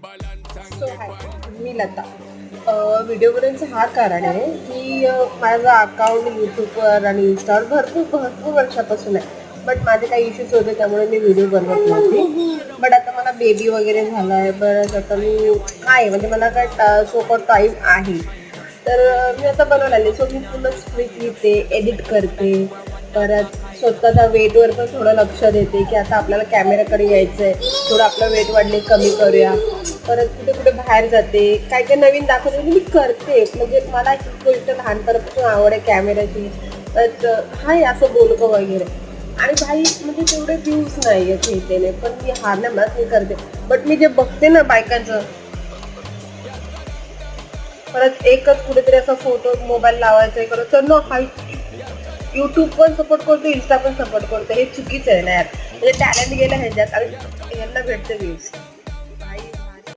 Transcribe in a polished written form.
So हाय, मी Lata. Video बनवण्याचं हा कारण आहे की माझं अकाउंट यूट्यूबवर आणि इन्स्टावर भरपूर वर्षापासून आहे. बट माझे काही इश्यूज होते त्यामुळे मी व्हिडिओ बनवत नव्हती. बट आता मला बेबी वगैरे झाला आहे. बरं आता मी आहे म्हणजे मला काय सोपट टाईम आहे. तर मी आता बनवलेले. सो मी पूर्ण स्क्रिप्ट लिहिते, एडिट करते. परत स्वतःच्या वेटवर पण थोडं लक्ष देते की आता आपल्याला कॅमेराकडे यायचं आहे, थोडं आपलं वेट वाढले कमी करूया. परत कुठे कुठे बाहेर जाते, काय काय नवीन दाखवते म्हणजे मी करते. म्हणजे मला ही गोष्ट लहानपणापासून आवड आहे कॅमेऱ्याची. तर हाय असं बोलकं वगैरे. आणि भाई म्हणजे तेवढे व्ह्यूज नाही आहेत घेतेने, पण मी हार नाही म्हणत, मी करते. बट मी जे बघते ना बायकांचं, परत एकच कुठेतरी असा फोटो मोबाईल लावायचा करत तर न हाय यूट्यूब पण सपोर्ट करतो, इन्स्टा पण सपोर्ट करतो. हे चुकीचं आहे ना यार. म्हणजे टॅलेंट गेलं ह्याच्यात आणि ह्यांना भेटते व्ह्यूज.